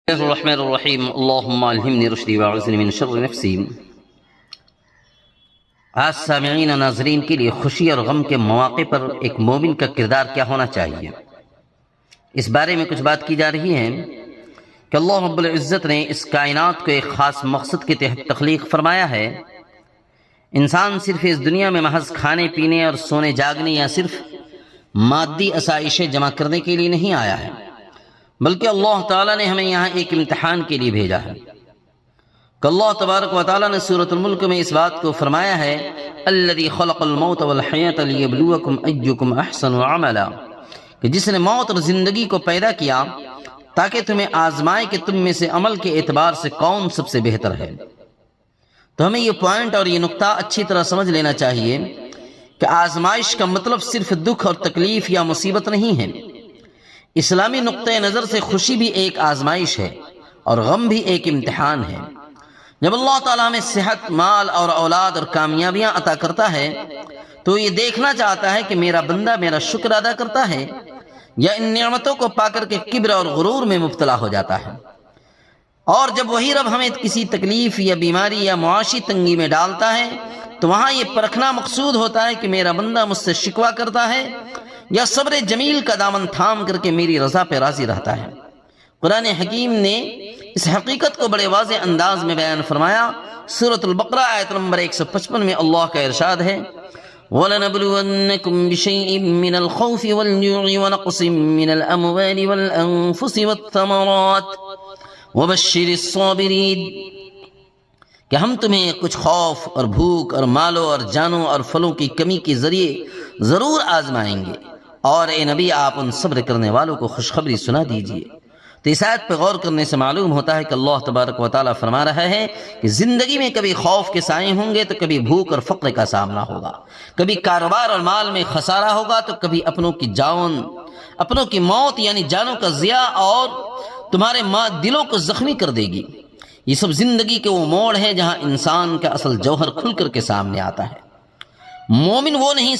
الرحمن الرحیم اللہم الہمنی رشدی واعوذنی من شر نفسی۔ آج سامعین و ناظرین کے لیے خوشی اور غم کے مواقع پر ایک مومن کا کردار کیا ہونا چاہیے، اس بارے میں کچھ بات کی جا رہی ہے کہ اللہ رب العزت نے اس کائنات کو ایک خاص مقصد کے تحت تخلیق فرمایا ہے۔ انسان صرف اس دنیا میں محض کھانے پینے اور سونے جاگنے یا صرف مادی آسائشیں جمع کرنے کے لیے نہیں آیا ہے، بلکہ اللہ تعالیٰ نے ہمیں یہاں ایک امتحان کے لیے بھیجا ہے۔ کہ اللہ تبارک و تعالیٰ نے سورۃ الملک میں اس بات کو فرمایا ہے، الذی خلق الموت والحیاۃ لیبلوکم ایکم احسن عملا، کہ جس نے موت اور زندگی کو پیدا کیا تاکہ تمہیں آزمائے کہ تم میں سے عمل کے اعتبار سے کون سب سے بہتر ہے۔ تو ہمیں یہ پوائنٹ اور یہ نقطہ اچھی طرح سمجھ لینا چاہیے کہ آزمائش کا مطلب صرف دکھ اور تکلیف یا مصیبت نہیں ہے۔ اسلامی نقطۂ نظر سے خوشی بھی ایک آزمائش ہے اور غم بھی ایک امتحان ہے۔ جب اللہ تعالیٰ ہمیں صحت، مال اور اولاد اور کامیابیاں عطا کرتا ہے تو یہ دیکھنا چاہتا ہے کہ میرا بندہ میرا شکر ادا کرتا ہے یا ان نعمتوں کو پا کر کے کبر اور غرور میں مبتلا ہو جاتا ہے۔ اور جب وہی رب ہمیں کسی تکلیف یا بیماری یا معاشی تنگی میں ڈالتا ہے تو وہاں یہ پرکھنا مقصود ہوتا ہے کہ میرا بندہ مجھ سے شکوہ کرتا ہے یا صبر جمیل کا دامن تھام کر کے میری رضا پہ راضی رہتا ہے۔ قرآن حکیم نے اس حقیقت کو بڑے واضح انداز میں بیان فرمایا۔ سورۃ البقرہ آیت نمبر 155 میں اللہ کا ارشاد ہے، وَلَنَبْلُوَنَّكُمْ بِشَيْءٍ مِّنَ الْخَوْفِ وَالْجُوعِ وَنَقْصٍ مِّنَ الْأَمْوَالِ وَالْأَنفُسِ وَالثَّمَرَاتِ وَبَشِّرِ الصَّابِرِينَ، کہ ہم تمہیں کچھ خوف اور بھوک اور مالوں اور جانوں اور پھلوں کی کمی کے ذریعے ضرور آزمائیں گے، اور اے نبی آپ ان صبر کرنے والوں کو خوشخبری سنا دیجئے۔ تو اس آیت پہ غور کرنے سے معلوم ہوتا ہے کہ اللہ تبارک و تعالیٰ فرما رہا ہے کہ زندگی میں کبھی خوف کے سائے ہوں گے تو کبھی بھوک اور فقر کا سامنا ہوگا، کبھی کاروبار اور مال میں خسارہ ہوگا تو کبھی اپنوں کی موت یعنی جانوں کا ضیاع اور تمہارے دلوں کو زخمی کر دے گی۔ یہ سب زندگی کے وہ موڑ ہیں جہاں انسان کا اصل جوہر کھل کر کے سامنے آتا ہے۔ مومن وہ نہیں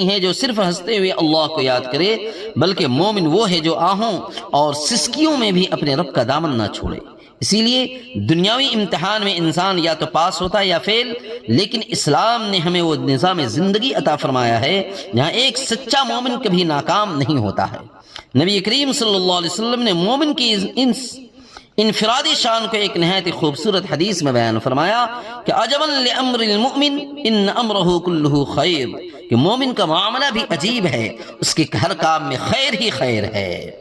ہے جو صرف ہنستے ہوئے اللہ کو یاد کرے، بلکہ مومن وہ ہے جو آہوں اور سسکیوں میں بھی اپنے رب کا دامن نہ چھوڑے۔ اسی لیے دنیاوی امتحان میں انسان یا تو پاس ہوتا ہے یا فیل، لیکن اسلام نے ہمیں وہ نظام زندگی عطا فرمایا ہے جہاں ایک سچا مومن کبھی ناکام نہیں ہوتا ہے۔ نبی کریم صلی اللہ علیہ وسلم نے مومن کی انفرادی شان کو ایک نہایت خوبصورت حدیث میں بیان فرمایا کہ عجبا لامر المؤمن ان امرہ کلہ خیر، کہ مومن کا معاملہ بھی عجیب ہے، اس کے ہر کام میں خیر ہی خیر ہے۔